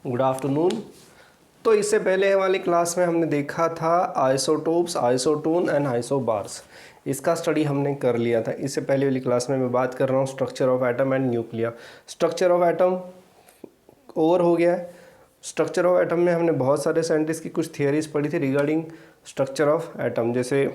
Good afternoon. तो इससे पहले वाली क्लास में हमने देखा था आइसोटोप्स, आइसोटोन एंड आइसोबार्स। इसका स्टडी हमने कर लिया था। इससे पहले वाली क्लास में मैं बात कर रहा हूँ structure of atom and nuclear. Structure of atom over हो गया है। स्ट्रक्चर ऑफ एटम में हमने बहुत सारे साइंटिस्ट की कुछ थियरीज पढ़ी थी रिगार्डिंग स्ट्रक्चर ऑफ एटम, जैसे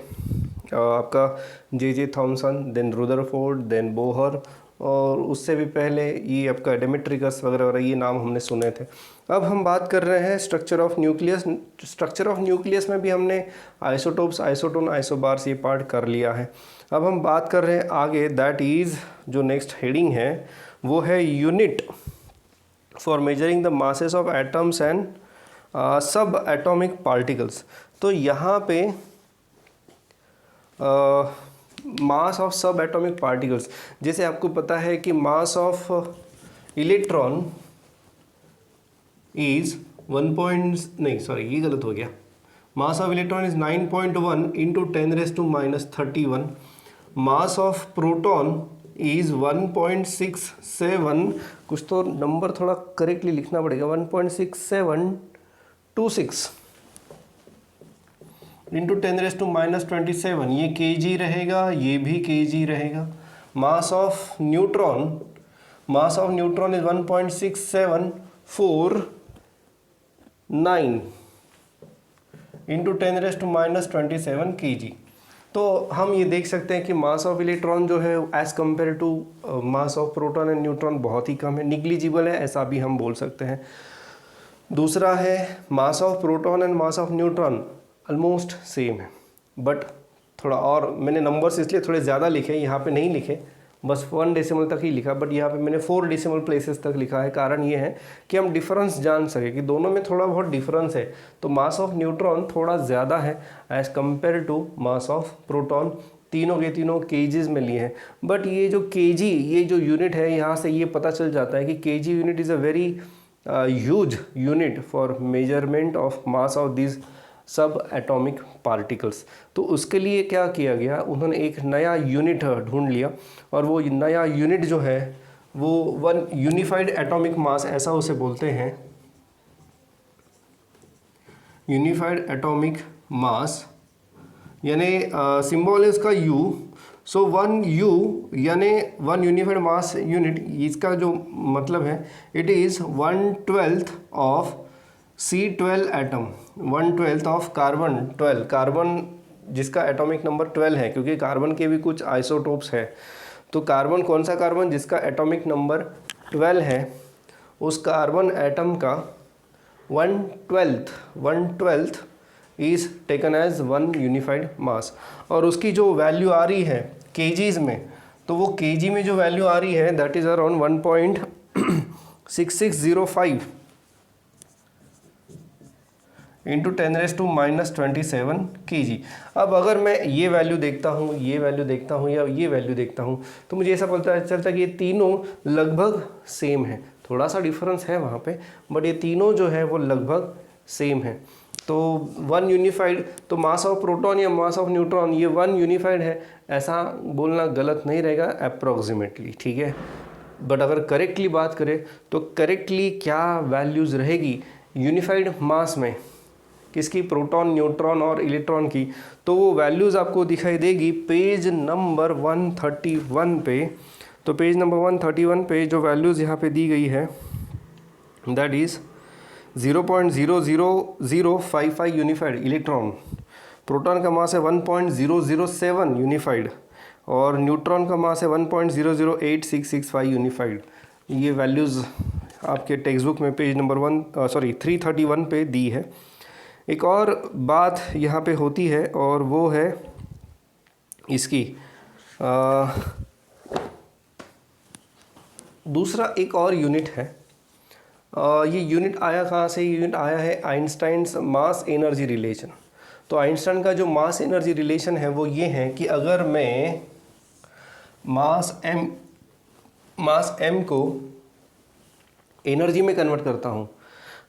आपका J Thomson, then Rutherford, then Bohr, और उससे भी पहले ये आपका डेमेट्रिकस वगैरह वगैरह, ये नाम हमने सुने थे। अब हम बात कर रहे हैं structure of nucleus. Structure of nucleus में भी हमने आइसोटोप्स, आइसोटोन, आइसोबार्स ये पार्ट कर लिया है। अब हम बात कर रहे हैं आगे, दैट इज़ जो नेक्स्ट हेडिंग है वो है unit for measuring the masses of atoms and सब एटॉमिक पार्टिकल्स। तो यहाँ पे मास ऑफ सब एटॉमिक पार्टिकल्स, जैसे आपको पता है कि mass of electron is 1 point, नहीं सॉरी ये गलत हो गया, mass of electron is 9.1 into 10⁻⁻31। Mass of proton is 1.67, कुछ तो नंबर थोड़ा करेक्टली लिखना पड़ेगा, 1.6726 इंटू 10⁻⁻27, ये kg रहेगा, ये भी kg रहेगा। मास of neutron is 1.6749 into 10⁻⁻27 kg। तो हम ये देख सकते हैं कि मास ऑफ इलेक्ट्रॉन जो है as compare to mass of proton and neutron बहुत ही कम है, निग्लिजिबल है, ऐसा भी हम बोल सकते हैं। दूसरा है मास of proton and mass of neutron almost same है, बट थोड़ा और मैंने नंबर्स इसलिए थोड़े ज़्यादा लिखे, यहाँ पे नहीं लिखे, बस 1 डेसिमल तक ही लिखा, बट यहाँ पे मैंने 4 डेसिमल प्लेसेस तक लिखा है। कारण ये है कि हम डिफरेंस जान सके कि दोनों में थोड़ा बहुत डिफरेंस है। तो मास ऑफ न्यूट्रॉन थोड़ा ज़्यादा है as compare to mass of proton. तीनों के तीनों केजीज में लिए हैं, बट ये जो केजी, ये जो यूनिट है, यहाँ से ये पता चल जाता है कि KG unit is a very huge unit for measurement of mass of this सब एटॉमिक पार्टिकल्स। तो उसके लिए क्या किया गया, उन्होंने एक नया यूनिट ढूंढ लिया, और वो नया यूनिट जो है वो 1 यूनिफाइड एटॉमिक मास, ऐसा उसे बोलते हैं, यूनिफाइड एटॉमिक मास, यानी सिंबल है उसका U। सो 1 U यानी 1 यूनिफाइड मास यूनिट, इसका जो मतलब है it is 1/12 of C12 atom, 1/12 of carbon 12, carbon जिसका एटॉमिक नंबर 12 है, क्योंकि कार्बन के भी कुछ आइसोटोप्स है। तो कार्बन, कौन सा कार्बन, जिसका एटॉमिक नंबर 12 है, उस कार्बन एटम का 1/12 इज़ टेकन एज 1 यूनिफाइड मास। और उसकी जो वैल्यू आ रही है केजीज में, तो वो केजी में जो वैल्यू आ रही है that is around 1.6605 into 10⁻⁻27 kg। अब अगर मैं ये वैल्यू देखता हूँ, ये वैल्यू देखता हूँ, या ये वैल्यू देखता हूँ, तो मुझे ऐसा पता चलता है कि ये तीनों लगभग सेम है। थोड़ा सा डिफरेंस है वहाँ पे, बट ये तीनों जो है वो लगभग सेम है। तो 1 यूनिफाइड, तो मास ऑफ प्रोटॉन या मास ऑफ न्यूट्रॉन ये 1 यूनिफाइड है, ऐसा बोलना गलत नहीं रहेगा, अप्रॉक्सीमेटली, ठीक है। बट अगर करेक्टली बात करें तो करेक्टली क्या वैल्यूज़ रहेगी यूनिफाइड मास में, किसकी, प्रोटॉन, न्यूट्रॉन और इलेक्ट्रॉन की, तो वो वैल्यूज़ आपको दिखाई देगी पेज नंबर 131 पे। तो पेज नंबर 131 पे जो वैल्यूज़ यहाँ पे दी गई है that is 0.00055 unified electron, proton का मास है 1.007 यूनिफाइड, और न्यूट्रॉन का मास है 1.0086665 यूनिफाइड। ये वैल्यूज़ आपके टेक्स्ट बुक में पेज नंबर 331 पे दी है। एक और बात यहाँ पे होती है, और वो है इसकी दूसरा एक और यूनिट है। ये यूनिट आया कहाँ से, ये यूनिट आया है आइंस्टाइन्स मास एनर्जी रिलेशन। तो आइंस्टाइन का जो मास एनर्जी रिलेशन है वो ये है कि अगर मैं मास m को एनर्जी में कन्वर्ट करता हूँ,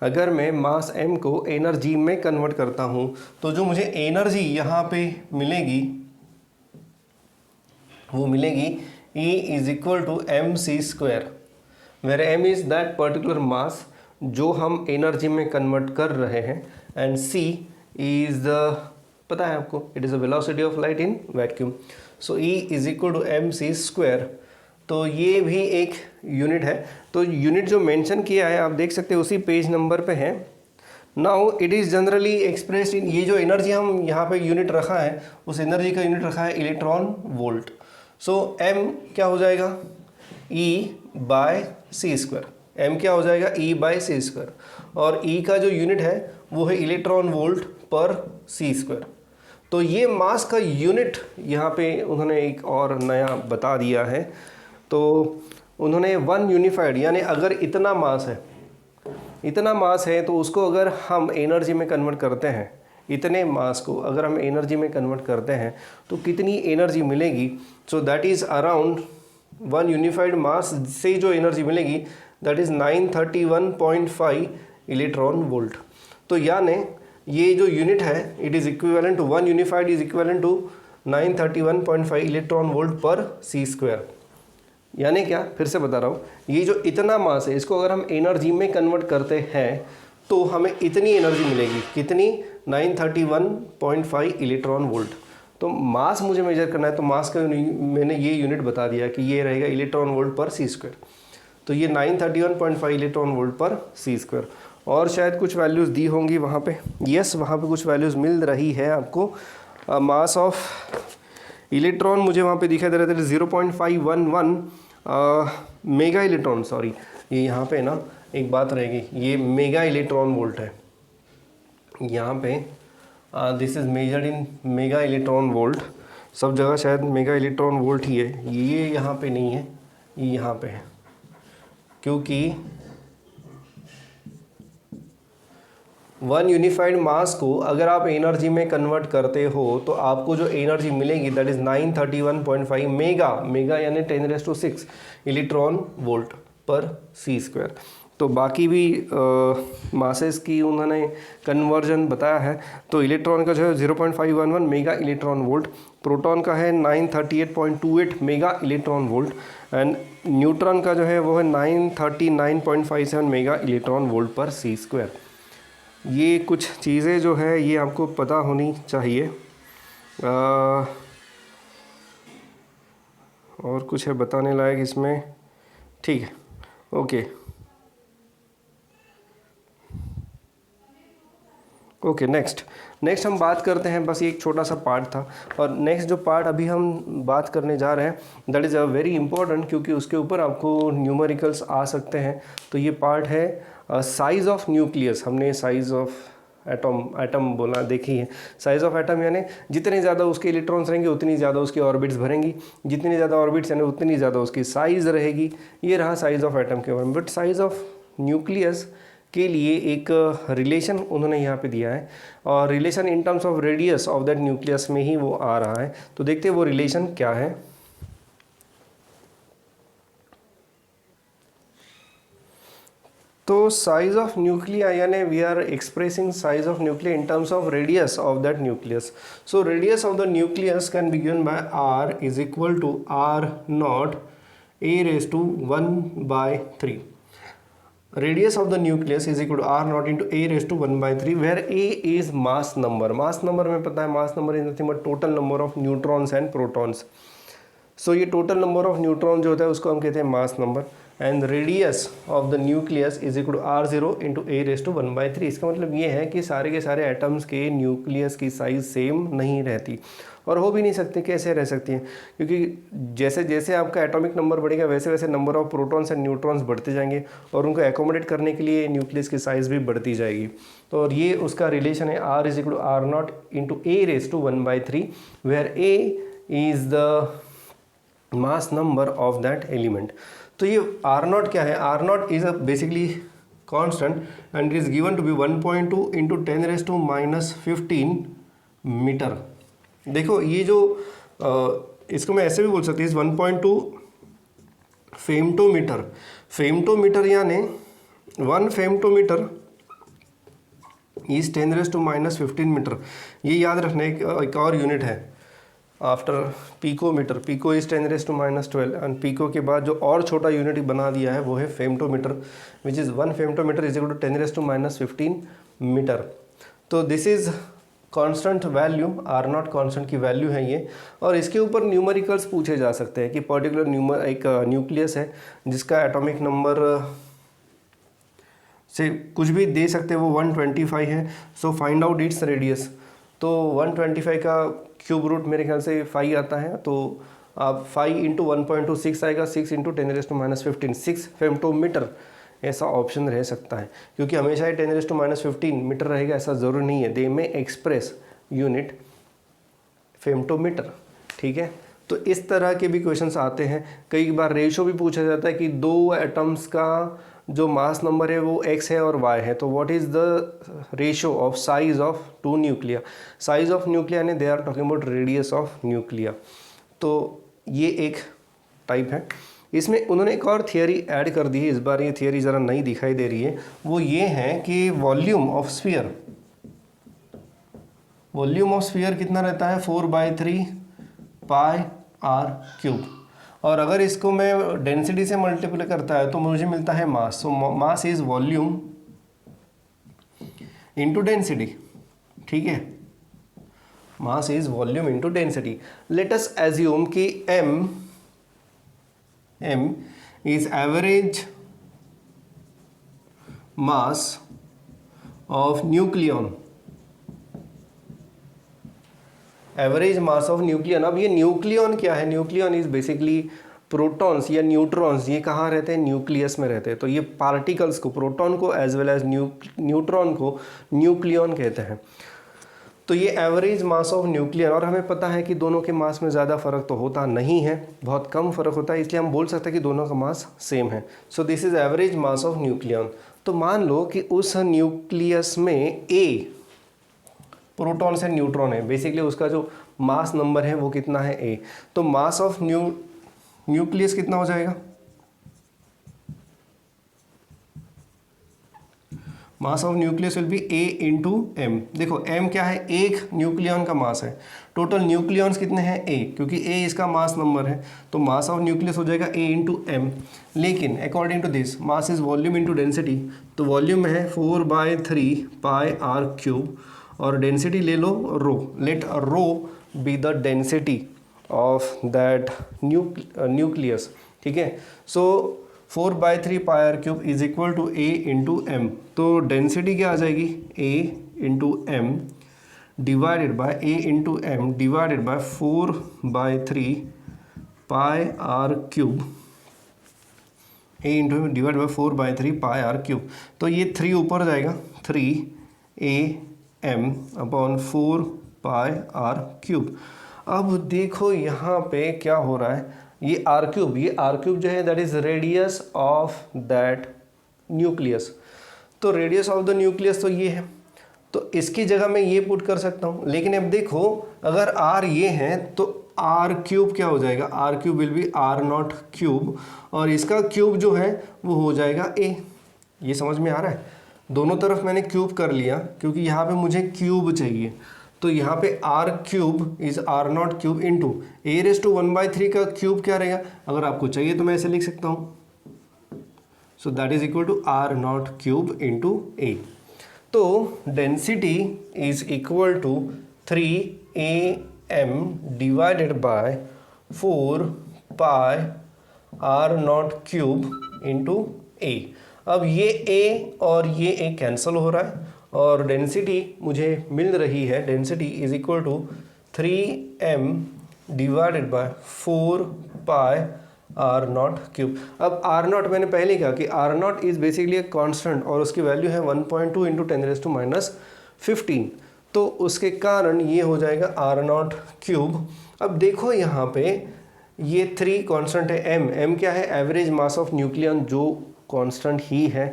अगर मैं मास m को एनर्जी में कन्वर्ट करता हूँ, तो जो मुझे एनर्जी यहाँ पे मिलेगी वो मिलेगी E is equal to mc square, where m is that particular mass जो हम एनर्जी में कन्वर्ट कर रहे हैं, एंड c इज द, पता है आपको, it is the velocity of light in vacuum. So E is equal to mc square. तो ये भी एक यूनिट है। तो यूनिट जो मेंशन किया है आप देख सकते हैं उसी पेज नंबर पे है। Now it is generally expressed in, ये जो एनर्जी हम यहाँ पे यूनिट रखा है उस एनर्जी का यूनिट रखा है इलेक्ट्रॉन वोल्ट। सो m क्या हो जाएगा, E बाय सी स्क्वायर। m क्या हो जाएगा, E बाय सी स्क्वायर। और E का जो यूनिट है वो है electron volt per c square. तो ये मास का यूनिट यहाँ पे उन्होंने एक और नया बता दिया है। तो उन्होंने वन यूनिफाइड, यानी अगर इतना मास है तो उसको अगर हम एनर्जी में कन्वर्ट करते हैं, इतने मास को अगर हम एनर्जी में कन्वर्ट करते हैं तो कितनी एनर्जी मिलेगी। So that is around, one unified mass से जो एनर्जी मिलेगी दैट इज़ 931.5 इलेक्ट्रॉन वोल्ट। तो यानी ये जो यूनिट है it is equivalent to, one unified is equivalent to 931.5 electron volt per c square. यानी क्या, फिर से बता रहा हूँ, ये जो इतना मास है इसको अगर हम एनर्जी में कन्वर्ट करते हैं तो हमें इतनी एनर्जी मिलेगी, कितनी, 931.5 इलेक्ट्रॉन वोल्ट। तो मास मुझे मेजर करना है तो मास का मैंने ये यूनिट बता दिया कि ये रहेगा electron volt per c square. तो ये 931.5 electron volt per c square. और शायद कुछ वैल्यूज़ दी होंगी वहाँ पे, यस वहाँ पे कुछ वैल्यूज़ मिल रही है आपको। मास ऑफ इलेक्ट्रॉन मुझे वहाँ पे दिखाई दे रहा था 0.511 मेगा इलेक्ट्रॉन, सॉरी ये यहाँ पे ना एक बात रहेगी, ये मेगा इलेक्ट्रॉन वोल्ट है यहाँ पे, this is measured in mega electron volt. सब जगह शायद मेगा इलेक्ट्रॉन वोल्ट ही है, ये यहाँ पे नहीं है, ये यहाँ पे है, क्योंकि वन यूनिफाइड मास को अगर आप एनर्जी में कन्वर्ट करते हो तो आपको जो एनर्जी मिलेगी दैट इज़ 931.5 मेगा यानी 10⁶ electron volt per c square. तो बाकी भी मासेस की उन्होंने कन्वर्जन बताया है। तो इलेक्ट्रॉन का जो है 0.511 मेगा इलेक्ट्रॉन वोल्ट, प्रोटॉन का है 938.28 mega electron volt, and neutron का जो है वो है 939.57 mega electron volt per c square. ये कुछ चीज़ें जो है ये आपको पता होनी चाहिए। और कुछ है बताने लायक इसमें, ठीक है, ओके नेक्स्ट हम बात करते हैं, बस ये एक छोटा सा पार्ट था। और नेक्स्ट जो पार्ट अभी हम बात करने जा रहे हैं that is a very important, क्योंकि उसके ऊपर आपको न्यूमेरिकल्स आ सकते हैं। तो ये पार्ट है साइज़ ऑफ न्यूक्लियस। हमने साइज़ ऑफ एटम बोला देखी है। साइज़ ऑफ एटम यानी जितने ज़्यादा उसके इलेक्ट्रॉन्स रहेंगे उतनी ज़्यादा उसकी ऑर्बिट्स भरेंगी, जितनी ज़्यादा ऑर्बिट्स यानी उतनी ज़्यादा उसकी साइज़ रहेगी। ये रहा साइज़ ऑफ एटम के बारे में। बट साइज़ ऑफ न्यूक्लियस के लिए एक रिलेशन उन्होंने यहाँ पे दिया है, और relation in terms of radius of that nucleus में ही वो आ रहा है। तो देखते हैं वो रिलेशन क्या है। तो साइज ऑफ न्यूक्लिया यानी we are expressing size of nuclei in terms of radius of that nucleus. So radius of the nucleus can be given by r is equal to r0 a⁻⁴. Radius of the nucleus is equal to r0 into a⁻⁴, where a is mass number. Mass number में पता है, mass number is nothing but total number of neutrons and protons. So ये total number of neutron जो होता है उसको हम कहते हैं mass number, and radius of the nucleus is equal to r0 into a⁻⁴. इसका मतलब ये है कि सारे के सारे एटम्स के न्यूक्लियस की साइज सेम नहीं रहती, और हो भी नहीं सकती। कैसे रह सकती हैं? क्योंकि जैसे जैसे आपका एटॉमिक नंबर बढ़ेगा वैसे वैसे number of protons and neutrons बढ़ते जाएंगे, और उनको एकोमोडेट करने के लिए न्यूक्लियस की साइज़ भी बढ़ती जाएगी। तो और ये उसका रिलेशन है r is equal to r0 into a⁻⁴, where a is the mass number of that element. तो ये r0 क्या है? r0 is a basically constant and is given to be 1.2 into 10⁻⁻15 metre. देखो ये जो इसको मैं ऐसे भी बोल सकती हूँ, 1.2 फेम्टोमीटर। फेम्टोमीटर यानी 1 फेम्टोमीटर इज 10⁻⁻15 मीटर। ये याद रखना एक और यूनिट है। After picometre, pico is 10⁻⁻12 and pico के बाद जो और छोटा यूनिट बना दिया है वो है femtometre, which is 1 femtometre is equal to 10⁻⁻15 metre. तो this is constant value, R naught constant की वैल्यू है ये, और इसके ऊपर न्यूमेरिकल्स पूछे जा सकते हैं कि पर्टिकुलर एक न्यूक्लियस है जिसका एटॉमिक नंबर से कुछ भी दे सकते हैं, वो 125 है, so find out its radius. तो 125 का क्यूब रूट मेरे ख्याल से 5 आता है, तो आप 5 इंटू 1.26 आएगा, 6 इंटू 10⁻15 6 फेम्टोमीटर ऐसा ऑप्शन रह सकता है, क्योंकि हमेशा ही 10⁻15 मीटर रहेगा ऐसा ज़रूरी नहीं है, दे में एक्सप्रेस यूनिट फेम्टोमीटर। ठीक है, तो इस तरह के भी क्वेश्चंस आते हैं। कई बार रेशो भी पूछा जाता है कि दो एटम्स का जो मास नंबर है वो x है और y है, तो what is the ratio of size of two nuclei. Size of nuclei यानी they are talking about radius of nuclei. तो ये एक टाइप है। इसमें उन्होंने एक और थियरी ऐड कर दी है, इस बार ये थियरी ज़रा नई दिखाई दे रही है, वो ये है कि volume of sphere, volume of sphere कितना रहता है 4/3 पाई आर क्यूब, और अगर इसको मैं डेंसिटी से मल्टीप्लाई करता है तो मुझे मिलता है mass. So mass is volume into density. ठीक है, mass is volume into density. Let us assume कि m is average mass of nucleon, average mass of nucleon. अब ये न्यूक्लियन क्या है? न्यूक्लियन इज बेसिकली प्रोटॉन्स या न्यूट्रॉन्स, ये कहाँ रहते हैं? न्यूक्लियस में रहते हैं। तो ये पार्टिकल्स को, प्रोटॉन को एज वेल एज न्यूट्रॉन को न्यूक्लियन कहते हैं। तो ये एवरेज मास ऑफ न्यूक्लियन, और हमें पता है कि दोनों के मास में ज़्यादा फर्क तो होता नहीं है, बहुत कम फर्क होता है, इसलिए हम बोल सकते हैं कि दोनों का मास सेम है। So this is average mass of nucleon. तो मान लो कि उस न्यूक्लियस में A प्रोटॉन से न्यूट्रॉन है, बेसिकली उसका जो मास नंबर है वो कितना है A। तो मास ऑफ न्यूक्लियस कितना हो जाएगा? Mass of nucleus will be A into M. देखो m क्या है? एक न्यूक्लियन का मास है। टोटल न्यूक्लियंस कितने हैं? A, क्योंकि A इसका मास नंबर है, तो मास ऑफ न्यूक्लियस हो जाएगा A इंटू एम। लेकिन according to this mass is volume into density, तो वॉल्यूम है 4/3 पाई आर क्यूब, और डेंसिटी ले लो rho. Let rho be the density of that nucleus. ठीक है, so 4/3 pi r cube is equal to A into M. तो density क्या आ जाएगी? A into M divided by A into M divided by 4/3 pi r cube, A into M divide by 4/3 pi r cube. तो ये 3 ऊपर जाएगा, 3AM upon 4 pi r cube. अब देखो यहाँ पे क्या हो रहा है, ये आर क्यूब जो है that is radius of that nucleus. तो रेडियस ऑफ द न्यूक्लियस तो ये है, तो इसकी जगह मैं ये पुट कर सकता हूँ। लेकिन अब देखो अगर आर ये है तो आर क्यूब क्या हो जाएगा? R cube will be r naught cube, और इसका क्यूब जो है वो हो जाएगा A। ये समझ में आ रहा है? दोनों तरफ मैंने क्यूब कर लिया क्योंकि यहाँ पे मुझे क्यूब चाहिए, तो यहाँ पे r cube is r naught cube into A⁻1/3 का क्यूब क्या रहेगा? अगर आपको चाहिए तो मैं ऐसे लिख सकता हूँ, so that is equal to are naught cube into A। तो density is equal to 3AM divided by 4 pi r naught cube into A। अब ये A और ये A कैंसिल हो रहा है, और डेंसिटी मुझे मिल रही है, density is equal to 3M divided by 4 pi r naught cube. अब आर नॉट मैंने पहले कहा कि आर नॉट इज बेसिकली एक कांस्टेंट, और उसकी वैल्यू है 1.2 इंटू 10⁻⁻15। तो उसके कारण ये हो जाएगा आर नॉट क्यूब। अब देखो यहाँ पे ये 3 कांस्टेंट है, m क्या है? एवरेज मास ऑफ न्यूक्लियन जो कांस्टेंट ही है,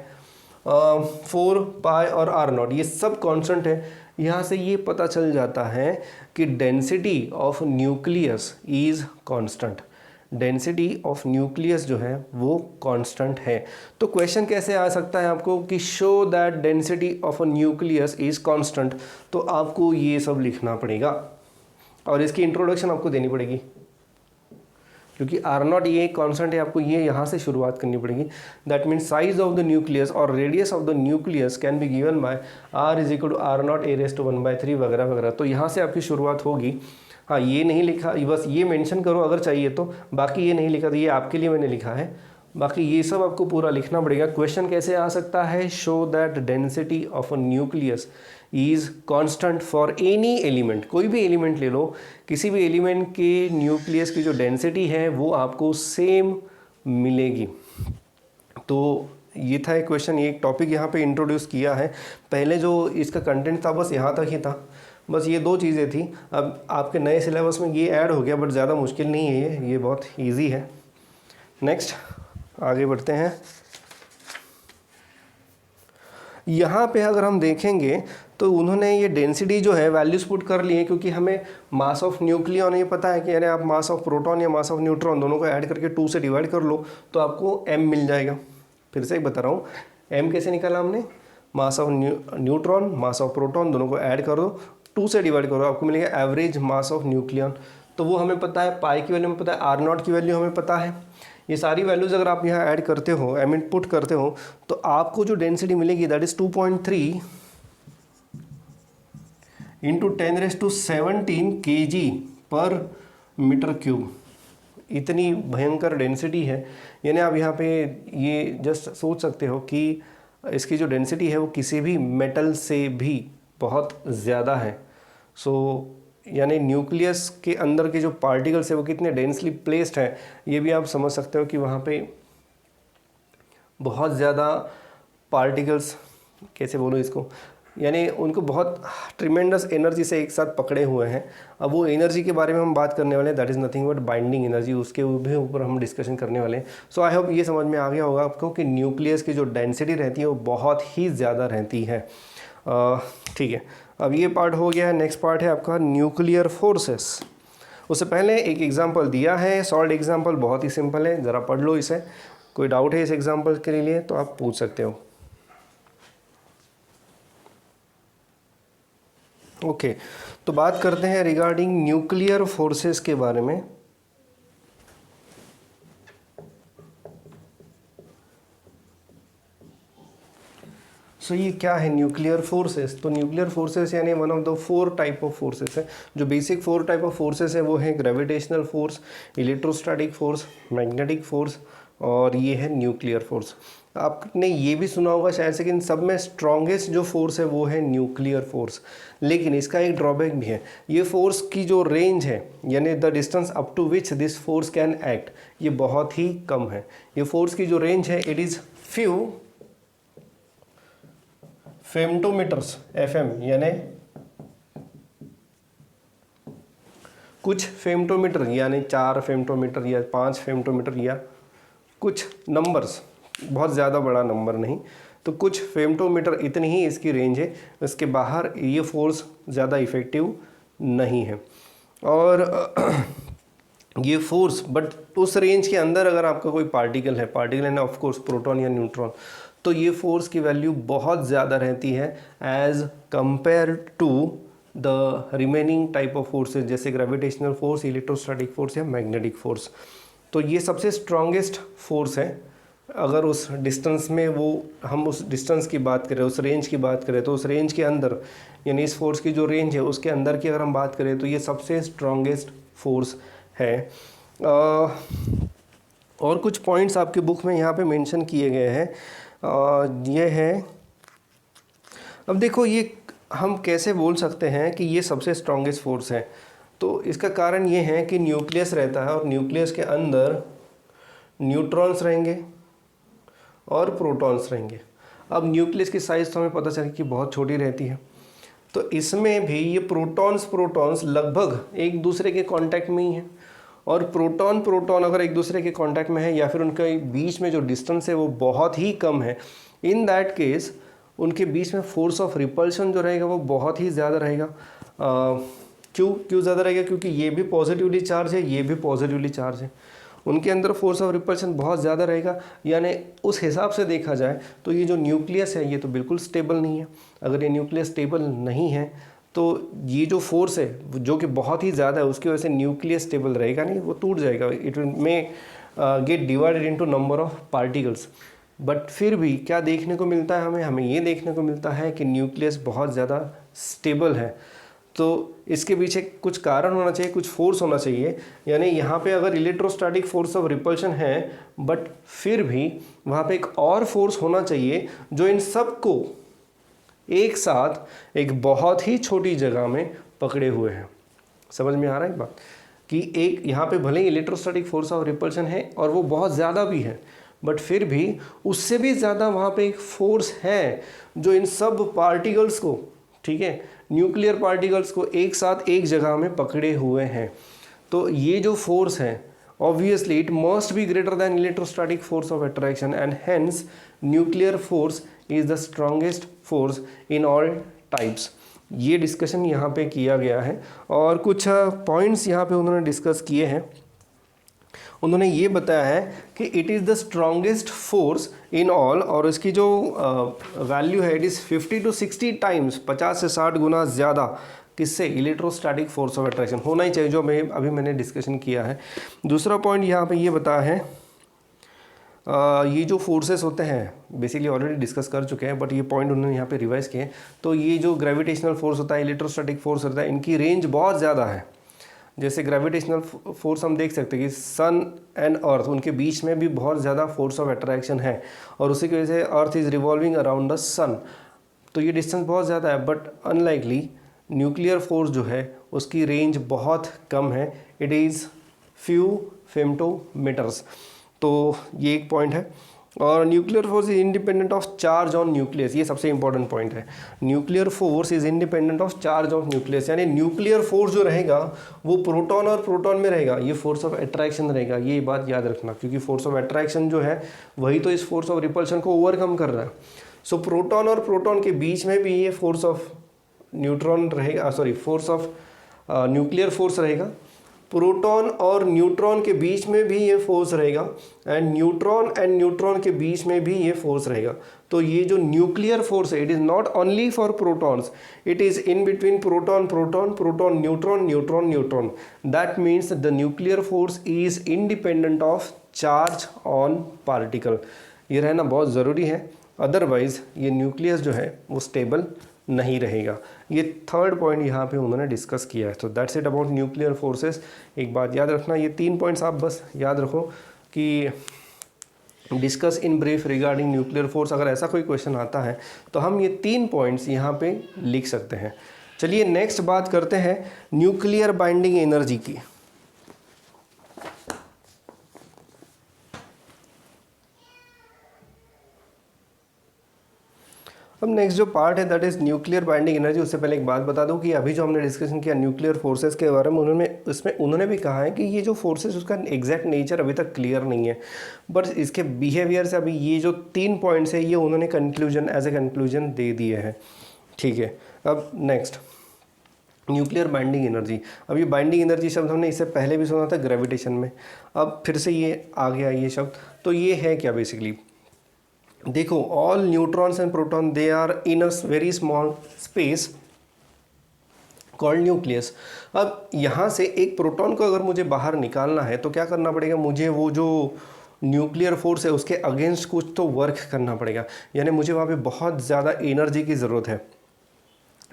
4 पाई और आर नॉट ये सब कांस्टेंट है। यहाँ से ये पता चल जाता है कि density of nucleus is constant. Density of nucleus जो है वो कांस्टेंट है। तो क्वेश्चन कैसे आ सकता है आपको कि show that density of a nucleus is constant, तो आपको ये सब लिखना पड़ेगा। और इसकी इंट्रोडक्शन आपको देनी पड़ेगी, क्योंकि आर नॉट ये एक कॉन्स्टेंट है, आपको ये यहाँ से शुरुआत करनी पड़ेगी। That means size of the nucleus और radius of the nucleus can be given by R is equal to are naught A raise to 1/3 वगैरह वगैरह। तो यहाँ से आपकी शुरुआत होगी। हाँ, ये नहीं लिखा, बस ये मेंशन करो अगर चाहिए तो, बाकी ये नहीं लिखा, तो ये आपके लिए मैंने लिखा है, बाकी ये सब आपको पूरा लिखना पड़ेगा। क्वेश्चन कैसे आ सकता है, show that density of a nucleus is constant for any element. कोई भी एलिमेंट ले लो, किसी भी एलिमेंट के न्यूक्लियस की जो डेंसिटी है वो आपको सेम मिलेगी। तो ये था एक क्वेश्चन, ये एक टॉपिक यहाँ पे इंट्रोड्यूस किया है। पहले जो इसका कंटेंट था बस यहाँ तक ही था, बस ये दो चीज़ें थी। अब आपके नए सिलेबस में ये ऐड हो गया, बट ज़्यादा मुश्किल नहीं है ये बहुत ईजी है। नेक्स्ट आगे बढ़ते हैं। यहाँ पे अगर हम देखेंगे तो उन्होंने ये डेंसिटी जो है वैल्यूज पुट कर लिए, क्योंकि हमें मास ऑफ न्यूक्लियन ये पता है कि अरे आप मास ऑफ प्रोटॉन या मास ऑफ न्यूट्रॉन दोनों को ऐड करके 2 से डिवाइड कर लो तो आपको m मिल जाएगा। फिर से एक बता रहा हूँ, m कैसे निकाला हमने, मास of neutron mass of proton दोनों को ऐड करो, 2 से डिवाइड करो, आपको मिलेगा एवरेज मास ऑफ न्यूक्लियन। तो वो हमें पता है, पाई की वैल्यू हमें पता है, आर नॉट की वैल्यू हमें पता है। ये सारी वैल्यूज़ अगर आप यहाँ ऐड करते हो, पुट करते हो, तो आपको जो डेंसिटी मिलेगी दैट इज 2.3 इंटू 10⁻17 kg पर मीटर क्यूब। इतनी भयंकर डेंसिटी है, यानी आप यहाँ पे ये जस्ट सोच सकते हो कि इसकी जो डेंसिटी है वो किसी भी मेटल से भी बहुत ज़्यादा है। सो यानी न्यूक्लियस के अंदर के जो पार्टिकल्स है वो कितने डेंसली प्लेस्ड हैं, ये भी आप समझ सकते हो कि वहाँ पे बहुत ज़्यादा पार्टिकल्स, कैसे बोलूँ इसको, यानी उनको बहुत ट्रिमेंडस एनर्जी से एक साथ पकड़े हुए हैं। अब वो एनर्जी के बारे में हम बात करने वाले हैं, that is nothing but binding energy, उसके भी ऊपर हम डिस्कशन करने वाले हैं। सो आई होप ये समझ में आ गया होगा आपको कि न्यूक्लियस की जो डेंसिटी रहती है वो बहुत ही ज़्यादा रहती है। ठीक है, अब ये पार्ट हो गया है। नेक्स्ट पार्ट है आपका न्यूक्लियर फोर्सेस। उससे पहले एक एग्जांपल दिया है, सॉल्ड एग्जांपल, बहुत ही सिंपल है, ज़रा पढ़ लो इसे। कोई डाउट है इस एग्जांपल के लिए तो आप पूछ सकते हो। ओके, तो बात करते हैं रिगार्डिंग न्यूक्लियर फोर्सेस के बारे में। सो ये क्या है न्यूक्लियर फोर्सेस? तो न्यूक्लियर फोर्सेस यानी one of the 4 type of forces है। जो बेसिक 4 टाइप ऑफ फोर्सेस है वो है gravitational force, electrostatic force, magnetic force और ये है न्यूक्लियर फोर्स। आपने ये भी सुना होगा शायद से कि इन सब में स्ट्रॉन्गेस्ट जो फोर्स है वो है न्यूक्लियर फोर्स। लेकिन इसका एक ड्रॉबैक भी है, ये फोर्स की जो रेंज है यानी the distance up to which this force can act, ये बहुत ही कम है। ये फोर्स की जो रेंज है इट इज़ फ्यू फेम्टोमीटर्स, FM यानी कुछ फेम्टोमीटर, यानी 4 फेम्टोमीटर या 5 फेम्टोमीटर या कुछ नंबर्स, बहुत ज़्यादा बड़ा नंबर नहीं, तो कुछ फेम्टोमीटर, इतनी ही इसकी रेंज है। इसके बाहर ये फोर्स ज़्यादा इफ़ेक्टिव नहीं है। और ये फोर्स, बट उस रेंज के अंदर अगर आपका कोई पार्टिकल है ना ऑफ कोर्स प्रोटॉन या न्यूट्रॉन, तो ये फोर्स की वैल्यू बहुत ज़्यादा रहती है as compare to the remaining type of forces, जैसे ग्रेविटेशनल फोर्स, इलेक्ट्रोस्टैटिक फोर्स या मैग्नेटिक फोर्स। तो ये सबसे स्ट्रॉन्गेस्ट फोर्स है। अगर उस डिस्टेंस में हम उस डिस्टेंस की बात करें, उस रेंज की बात करें, तो उस रेंज के अंदर यानी इस फोर्स की जो रेंज है उसके अंदर की अगर हम बात करें तो ये सबसे स्ट्रॉन्गेस्ट फोर्स है। और कुछ पॉइंट्स आपके बुक में यहाँ पे मेंशन किए गए हैं। ये है, अब देखो ये हम कैसे बोल सकते हैं कि ये सबसे स्ट्रॉन्गेस्ट फोर्स है। तो इसका कारण ये है कि न्यूक्लियस रहता है और न्यूक्लियस के अंदर न्यूट्रॉन्स रहेंगे और प्रोटॉन्स रहेंगे। अब न्यूक्लियस की साइज़ तो हमें पता चला कि बहुत छोटी रहती है, तो इसमें भी ये प्रोटॉन्स लगभग एक दूसरे के कांटेक्ट में ही हैं। और प्रोटॉन अगर एक दूसरे के कांटेक्ट में है या फिर उनके बीच में जो डिस्टेंस है वो बहुत ही कम है, इन दैट केस उनके बीच में फोर्स ऑफ रिपल्शन जो रहेगा वो बहुत ही ज़्यादा रहेगा। क्यों ज़्यादा रहेगा? क्योंकि ये भी पॉजिटिवली चार्ज है, ये भी पॉजिटिवली चार्ज है, उनके अंदर फोर्स ऑफ रिपल्शन बहुत ज़्यादा रहेगा। यानी उस हिसाब से देखा जाए तो ये जो न्यूक्लियस है ये तो बिल्कुल स्टेबल नहीं है। अगर ये न्यूक्लियस स्टेबल नहीं है तो ये जो फोर्स है जो कि बहुत ही ज़्यादा है उसकी वजह से न्यूक्लियस स्टेबल रहेगा नहीं, वो टूट जाएगा, it may gate divided into number of particles. But फिर भी क्या देखने को मिलता है हमें ये देखने को मिलता है कि न्यूक्लियस बहुत ज़्यादा स्टेबल है। तो इसके पीछे कुछ कारण होना चाहिए, कुछ फोर्स होना चाहिए, यानी यहाँ पे अगर इलेक्ट्रोस्टैटिक फोर्स ऑफ रिपल्शन है बट फिर भी वहाँ पे एक और फोर्स होना चाहिए जो इन सब को एक साथ एक बहुत ही छोटी जगह में पकड़े हुए हैं। समझ में आ रहा है बात कि एक यहाँ पे भले ही इलेक्ट्रोस्टैटिक फोर्स ऑफ रिपल्शन है और वो बहुत ज़्यादा भी है, बट फिर भी उससे भी ज़्यादा वहाँ पे एक फोर्स है जो इन सब पार्टिकल्स को, ठीक है, न्यूक्लियर पार्टिकल्स को एक साथ एक जगह में पकड़े हुए हैं। तो ये जो फोर्स है obviously it must be greater than electrostatic force of attraction and hence nuclear force is the strongest force in all types। ये डिस्कशन यहाँ पे किया गया है और कुछ पॉइंट्स यहाँ पे उन्होंने डिस्कस किए हैं। उन्होंने ये बताया है कि it is the strongest force in all, और इसकी जो वैल्यू है इट इज़ 50 to 60 टाइम्स, 50 से 60 गुना ज़्यादा किससे, इलेक्ट्रोस्टैटिक फोर्स ऑफ अट्रैक्शन होना ही चाहिए, जो अभी मैंने डिस्कशन किया है। दूसरा पॉइंट यहाँ पे ये बताया है, ये जो फोर्सेस होते हैं बेसिकली ऑलरेडी डिस्कस कर चुके हैं बट ये पॉइंट उन्होंने यहाँ पे रिवाइज किए हैं। तो ये जो ग्रेविटेशनल फोर्स होता है, इलेक्ट्रोस्टैटिक फोर्स होता है, इनकी रेंज बहुत ज़्यादा है। जैसे ग्रेविटेशनल फोर्स हम देख सकते हैं कि सन एंड अर्थ, उनके बीच में भी बहुत ज़्यादा फोर्स ऑफ अट्रैक्शन है और उसी की वजह से earth is revolving around the sun, तो ये डिस्टेंस बहुत ज़्यादा है। बट अनलाइकली न्यूक्लियर फोर्स जो है उसकी रेंज बहुत कम है, इट इज़ फ्यू फेम्टोमीटर्स। तो ये एक पॉइंट है। और nuclear force is independent of charge on nucleus, ये सबसे इंपॉर्टेंट पॉइंट है। Nuclear force is independent of charge of nucleus, यानी न्यूक्लियर फोर्स जो रहेगा वो प्रोटॉन और प्रोटॉन में रहेगा, ये फोर्स ऑफ अट्रैक्शन रहेगा, ये बात याद रखना, क्योंकि फोर्स ऑफ अट्रैक्शन जो है वही तो इस फोर्स ऑफ रिपल्शन को ओवरकम कर रहा है। सो प्रोटॉन और प्रोटॉन के बीच में भी ये फोर्स ऑफ न्यूट्रॉन रहेगा, फोर्स ऑफ न्यूक्लियर फोर्स रहेगा। प्रोटॉन और न्यूट्रॉन के बीच में भी ये फोर्स रहेगा एंड न्यूट्रॉन के बीच में भी ये फोर्स रहेगा। तो ये जो न्यूक्लियर फोर्स है it is not only for protons, it is in between proton neutron. That means the nuclear force is independent of charge on particle. ये रहना बहुत ज़रूरी है, अदरवाइज ये न्यूक्लियस जो है वो स्टेबल नहीं रहेगा। ये थर्ड पॉइंट यहाँ पे उन्होंने डिस्कस किया है। तो that's it about nuclear forces. एक बात याद रखना, ये 3 पॉइंट्स आप बस याद रखो कि discuss in brief regarding nuclear force. अगर ऐसा कोई क्वेश्चन आता है तो हम ये 3 पॉइंट्स यहाँ पे लिख सकते हैं। चलिए नेक्स्ट बात करते हैं न्यूक्लियर बाइंडिंग एनर्जी की। अब नेक्स्ट जो पार्ट है that is nuclear binding energy. उससे पहले एक बात बता दूं कि अभी जो हमने डिस्कशन किया न्यूक्लियर फोर्सेस के बारे में, उन्होंने भी कहा है कि ये जो फोर्सेस उसका एग्जैक्ट नेचर अभी तक क्लियर नहीं है, बट इसके बिहेवियर से अभी ये जो 3 पॉइंट्स है ये उन्होंने कंक्लूजन एज ए कंक्लूजन दे दिए हैं। ठीक है, अब नेक्स्ट न्यूक्लियर बाइंडिंग एनर्जी। अब ये बाइंडिंग एनर्जी शब्द हमने इससे पहले भी सुना था ग्रेविटेशन में, अब फिर से ये आ गया ये शब्द। तो ये है क्या बेसिकली, देखो all neutrons and proton they are in a very small space called nucleus. अब यहाँ से एक प्रोटॉन को अगर मुझे बाहर निकालना है तो क्या करना पड़ेगा, मुझे वो जो न्यूक्लियर फोर्स है उसके अगेंस्ट कुछ तो वर्क करना पड़ेगा, यानी मुझे वहाँ पे बहुत ज़्यादा एनर्जी की ज़रूरत है।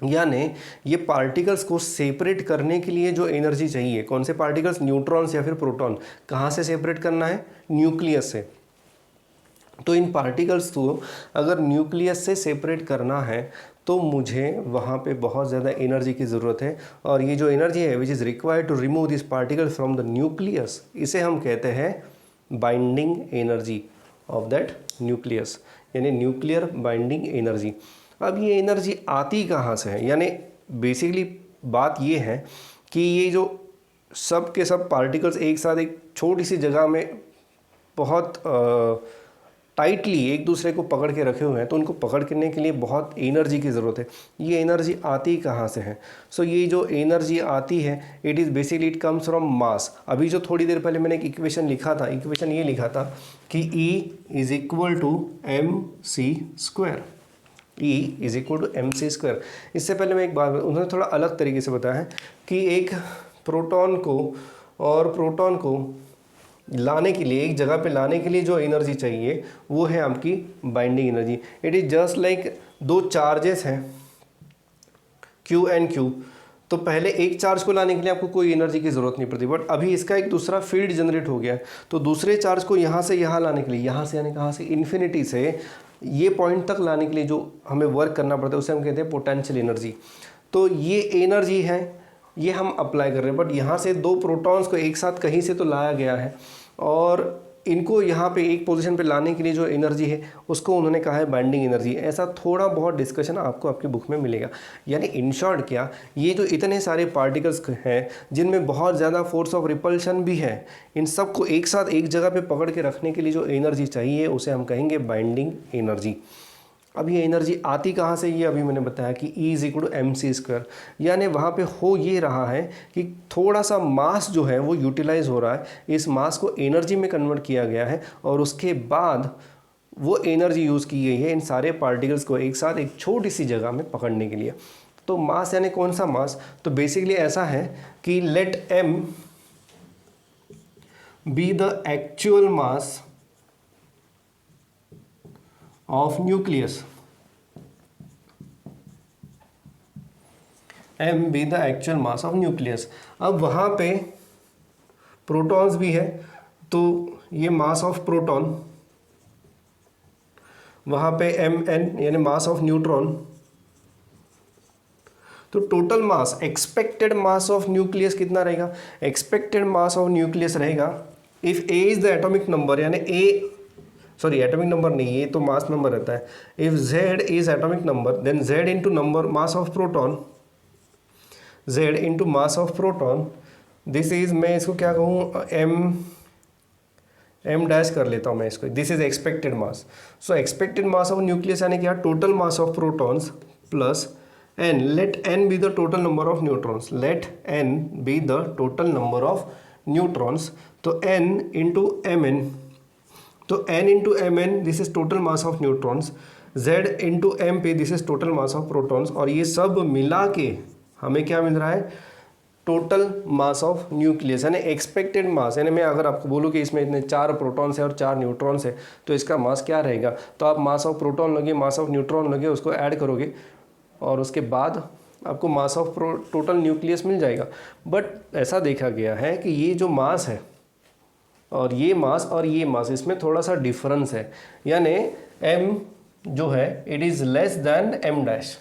यानी ये पार्टिकल्स को सेपरेट करने के लिए जो एनर्जी चाहिए, कौन से पार्टिकल्स, न्यूट्रॉन्स या फिर प्रोटॉन, कहाँ से सेपरेट करना है, न्यूक्लियस से। तो इन पार्टिकल्स को अगर न्यूक्लियस से सेपरेट करना है तो मुझे वहाँ पे बहुत ज़्यादा एनर्जी की ज़रूरत है, और ये जो एनर्जी है which is required to remove this particle from the nucleus, इसे हम कहते हैं binding energy of that nucleus, यानी न्यूक्लियर बाइंडिंग एनर्जी। अब ये एनर्जी आती कहाँ से है, यानी बेसिकली बात ये है कि ये जो सब के सब पार्टिकल्स एक साथ एक छोटी सी जगह में बहुत टाइटली एक दूसरे को पकड़ के रखे हुए हैं, तो उनको पकड़ने के लिए बहुत एनर्जी की ज़रूरत है। ये एनर्जी आती कहाँ से है, सो ये जो एनर्जी आती है it is basically it comes from mass. अभी जो थोड़ी देर पहले मैंने एक इक्वेशन लिखा था, इक्वेशन ये लिखा था कि E is equal to mc square, E is equal to mc²। इससे पहले मैं एक बात, उन्होंने थोड़ा अलग तरीके से बताया है कि एक प्रोटॉन को लाने के लिए, एक जगह पे लाने के लिए जो एनर्जी चाहिए वो है आपकी binding energy. It is just like दो चार्जेस हैं Q एंड Q, तो पहले एक चार्ज को लाने के लिए आपको कोई एनर्जी की ज़रूरत नहीं पड़ती, बट अभी इसका एक दूसरा फील्ड जनरेट हो गया है, तो दूसरे चार्ज को यहाँ से यहाँ लाने के लिए, यहाँ से यानी कहाँ से, इन्फिनिटी से ये पॉइंट तक लाने के लिए जो हमें वर्क करना पड़ता है उसे हम कहते हैं पोटेंशियल एनर्जी। तो ये एनर्जी है, ये हम अप्लाई कर रहे हैं, बट यहाँ से दो प्रोटॉन्स को एक साथ कहीं से तो लाया गया है और इनको यहाँ पे एक पोजीशन पे लाने के लिए जो एनर्जी है उसको उन्होंने कहा है बाइंडिंग एनर्जी। ऐसा थोड़ा बहुत डिस्कशन आपको आपकी बुक में मिलेगा। यानी इन शॉर्ट क्या, ये जो इतने सारे पार्टिकल्स हैं जिनमें बहुत ज़्यादा फोर्स ऑफ रिपल्शन भी है, इन सब को एक साथ एक जगह पे पकड़ के रखने के लिए जो एनर्जी चाहिए उसे हम कहेंगे बाइंडिंग एनर्जी। अब ये एनर्जी आती कहाँ से, ये अभी मैंने बताया कि E is equal to mc²। यानी वहाँ पे हो ये रहा है कि थोड़ा सा मास जो है वो यूटिलाइज हो रहा है, इस मास को एनर्जी में कन्वर्ट किया गया है और उसके बाद वो एनर्जी यूज़ की गई है इन सारे पार्टिकल्स को एक साथ एक छोटी सी जगह में पकड़ने के लिए। तो मास यानी कौन सा मास, तो बेसिकली ऐसा है कि let m be the actual mass of nucleus, m be the actual mass of nucleus. अब वहाँ पे प्रोटॉन्स भी है तो ये मास ऑफ प्रोटॉन, वहाँ पे mn यानी मास ऑफ न्यूट्रॉन। तो total mass, expected mass of nucleus कितना रहेगा, एक्सपेक्टेड मास ऑफ न्यूक्लियस रहेगा if a is the atomic number, यानी एटॉमिक नंबर नहीं, ये तो मास नंबर रहता है। If z is atomic number then z into number mass of proton, z into mass of proton, this is, मैं इसको क्या कहूँ, m डैश कर लेता हूँ मैं इसको, this is expected mass. So expected mass of nucleus यानी क्या, total mass of protons plus n, let n be the total number of neutrons, let n be the total number of neutrons. तो n into mn, तो n into mn this is total mass of neutrons, z into mp this is total mass of protons, और ये सब मिला के हमें क्या मिल रहा है, टोटल मास ऑफ न्यूक्लियस यानी एक्सपेक्टेड मास। यानी मैं अगर आपको बोलूँ कि इसमें इतने 4 प्रोटॉन्स है और 4 न्यूट्रॉन्स है तो इसका मास क्या रहेगा, तो आप मास ऑफ प्रोटॉन लोगे, मास ऑफ न्यूट्रॉन लोगे, उसको ऐड करोगे और उसके बाद आपको मास ऑफ टोटल न्यूक्लियस मिल जाएगा। बट ऐसा देखा गया है कि ये जो मास है और ये मास इसमें थोड़ा सा डिफरेंस है, यानी m जो है it is less than m dash.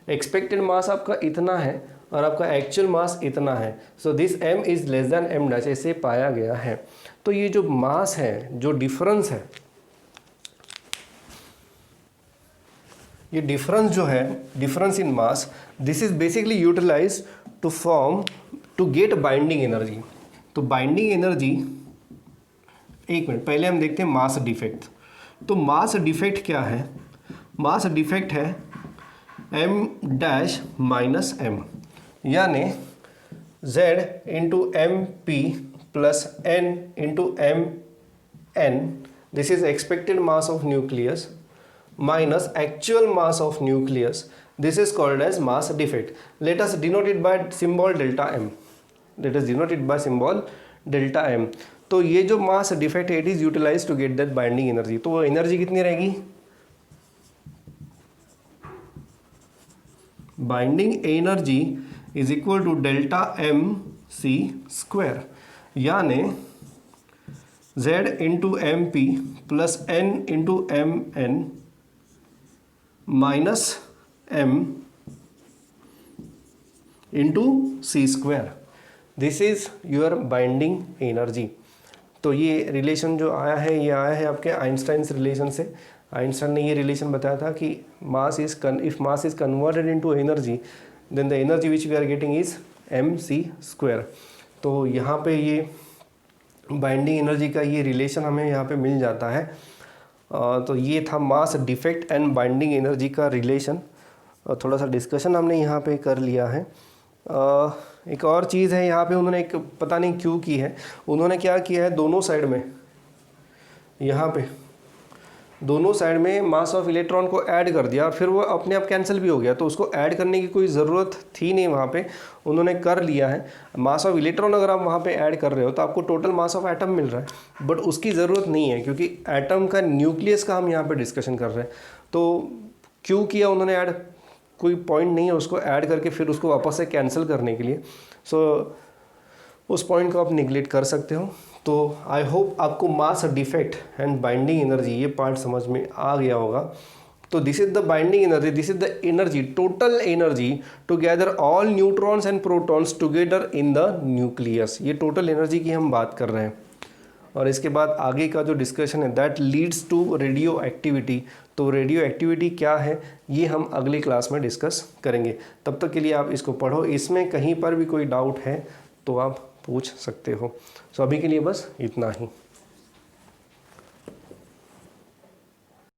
Expected mass आपका इतना है और आपका एक्चुअल मास इतना है, so this m is less than m dash, ऐसे पाया गया है। तो ये जो मास है, जो डिफरेंस है, ये डिफरेंस जो है, difference in mass, this is basically utilize to get binding energy. तो बाइंडिंग एनर्जी, एक मिनट पहले हम देखते हैं मास डिफेक्ट। तो मास डिफेक्ट क्या है, मास डिफेक्ट है m डैश माइनस m, यानी z into M P plus n into M n, this is expected mass of nucleus minus actual mass of nucleus, this is called as mass defect. Let us denote it by symbol delta m, let us denote it by symbol delta m. तो ये जो mass defect है, it is utilize to get that binding energy. तो वो energy कितनी रहेगी, binding energy is equal to delta m c², यानी z into M P plus n into M n माइनस m into c², this is your binding energy. तो ये relation जो आया है, ये आया है आपके आइंस्टाइन्स रिलेशन से। आइंस्टाइन ने ये रिलेशन बताया था कि mass is if mass is converted into energy then the energy which we are getting is mc²। तो यहाँ पे ये बाइंडिंग एनर्जी का ये रिलेशन हमें यहाँ पे मिल जाता है। तो ये था मास डिफेक्ट एंड बाइंडिंग एनर्जी का रिलेशन। थोड़ा सा डिस्कशन हमने यहाँ पे कर लिया है। एक और चीज़ है यहाँ पे, उन्होंने एक पता नहीं क्यों की है, उन्होंने क्या किया है, दोनों साइड में यहाँ पे दोनों साइड में मास ऑफ इलेक्ट्रॉन को ऐड कर दिया और फिर वो अपने आप कैंसिल भी हो गया, तो उसको ऐड करने की कोई ज़रूरत थी नहीं, वहाँ पे उन्होंने कर लिया है। मास ऑफ इलेक्ट्रॉन अगर आप वहाँ पे ऐड कर रहे हो तो आपको टोटल मास ऑफ एटम मिल रहा है, बट उसकी ज़रूरत नहीं है क्योंकि एटम का न्यूक्लियस का हम यहाँ पर डिस्कशन कर रहे हैं। तो क्यों किया उन्होंने ऐड, कोई पॉइंट नहीं है उसको ऐड करके फिर उसको वापस से कैंसिल करने के लिए। सो उस पॉइंट को आप निगलेक्ट कर सकते हो। तो आई होप आपको mass defect and binding energy ये पार्ट समझ में आ गया होगा। तो this is the binding energy, this is the energy, total energy to gather all neutrons and protons together in the nucleus. ये टोटल एनर्जी की हम बात कर रहे हैं। और इसके बाद आगे का जो डिस्कशन है that leads to radioactivity. तो रेडियो एक्टिविटी क्या है ये हम अगली क्लास में डिस्कस करेंगे। तब तक के लिए आप इसको पढ़ो, इसमें कहीं पर भी कोई डाउट है तो आप पूछ सकते हो। सो अभी के लिए बस इतना ही।